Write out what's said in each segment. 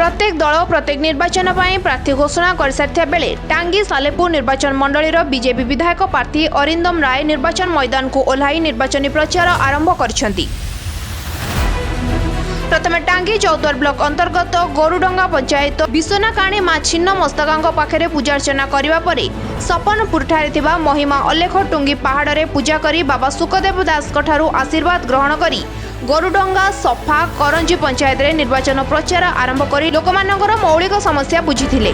प्रत्येक दल प्रत्येक निर्वाचन पर प्रार्थी घोषणा कर सारिथा बेले टांगी सालेपुर निर्वाचन मंडलीर बीजेपी विधायक प्रार्थी अरिंदम राय निर्वाचन मैदान को ओह्लाई निर्वाचनी प्रचार आरंभ कर प्रथम टांगी चौद्वार ब्लॉक अंतर्गत गोरुडंगा पंचायत विश्वनाकाणी मां छिन्न मस्तका पाखे पूजार्चना करने पर सपनपुर ठारे महिमा अलेख टुंगी पहाड़ में पूजा करी बाबा सुखदेव दास आशीर्वाद ग्रहण करी गोरुडंगा सफा करंजी पंचायत रे निर्वाचन प्रचार आरंभ करी लोकमानकर मौलिक समस्या बुझीथिले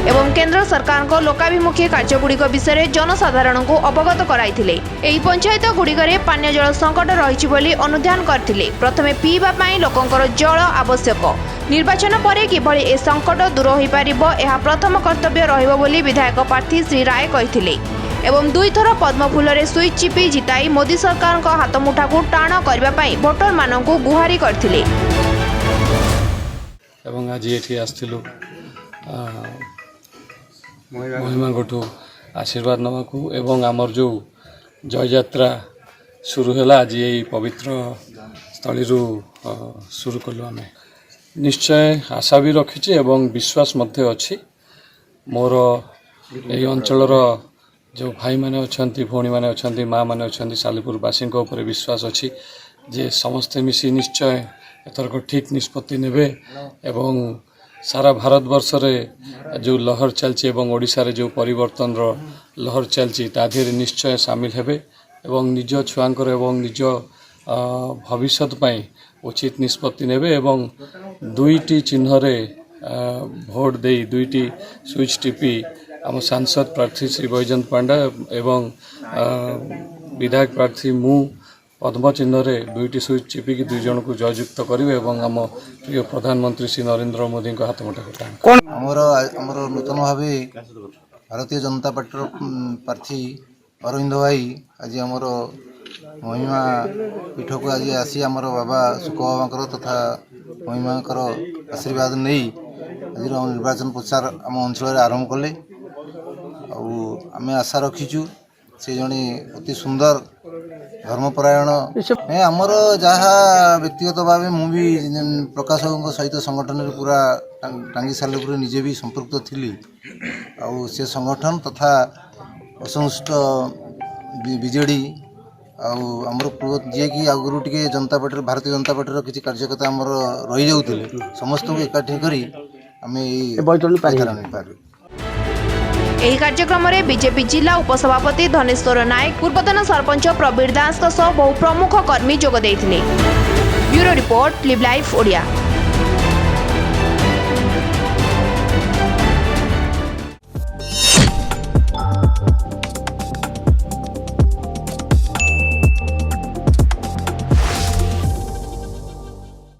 एवं केंद्र सरकार को लोकाभिमुखी कार्यगुड़िक विषय जनसाधारण को अवगत कराइथिले। एही पंचायत गुड़िकरे पानीय जल संकट रही बोली अनुध्यान करथिले। प्रथमे पीवा पाई लोकंकर जल आवश्यक निर्वाचन पर किभली ए संकट दूर होई पारिबो एहा प्रथम कर्तव्य रहिबो बोली विधायक प्रार्थी श्री राय कहिथिले एवं दुई थर पद्मफूल रे स्विच चिपी जिताई मोदी सरकार को हाथमुठा को टाण करबा पाई वोटर माननकु गुहारी करथिले। एवं आज एठी आस्थिलु महिमा गोठू आशीर्वाद नवाकू एवं आमर जो जय यात्रा शुरू है आज यही पवित्र स्थली शुरू कलु आम निश्चय आशा भी रखी एवं विश्वास मध्य अच्छी मोर यही अंचल जो भाई माने अच्छी भौणी माने अच्छी माँ माने अच्छी सालेपुरवासी उपर विश्वास अच्छी जे समस्ते मिसी निश्चय एथरक ठीक निष्पत्ति नेबे एवं सारा भारत वर्ष रे जो लहर चलची एवं ओडिशा रे जो परिवर्तन रो लहर चलची ताधीर निश्चय शामिल हेबे एवं निज छुआंकर एवं निज भविष्य पई उचित निष्पत्ति नेबे एवं दुईटी चिन्ह रे भोट दे दुईटी स्विच टीपी आम सांसद प्रार्थी श्री बैजयंत पांडा एवं विधायक प्रार्थी मु पद्म चिन्ह रे दुईटी स्विच चिपिकी दुई जन को जययुक्त करेंगे एवं आम प्रिय प्रधानमंत्री श्री नरेंद्र मोदी को हाथ मुठा आमर नूतन भाव भारतीय जनता पार्टी प्रार्थी अरविंद भाई आज आमर महिमा पीठ को आज आसी आमर बाबा सुख बाबा तथा महिमा आशीर्वाद नहीं आज निर्वाचन प्रचार आम अंचल आरंभ कले आम आशा रखीचु से जड़े अति सुंदर धर्मपरायण आमर जहाँ व्यक्तिगत भाव मुझे प्रकाश सहित संगठन पूरा टांगी सालेपुर निजे भी संपृक्त थी से संगठन तथा असंतुष्ट बीजेडी आमर जी कि आगुरी टे जनता पार्टी भारतीय जनता पार्टी किसी कार्यकर्ता आमर रही जाते समस्त को एकाठी करी ଏହି କାର୍ଯ୍ୟକ୍ରମରେ ବିଜେପି ଜିଲ୍ଲା ଉପସଭାପତି ଧନେଶ୍ୱର ନାୟକ ପୂର୍ବତନ ସରପଞ୍ଚ ପ୍ରବୀର ଦାସଙ୍କ ସହ ବହୁ ପ୍ରମୁଖ କର୍ମୀ ଯୋଗ ଦେଇଥିଲେ। Bureau report, live life Odia.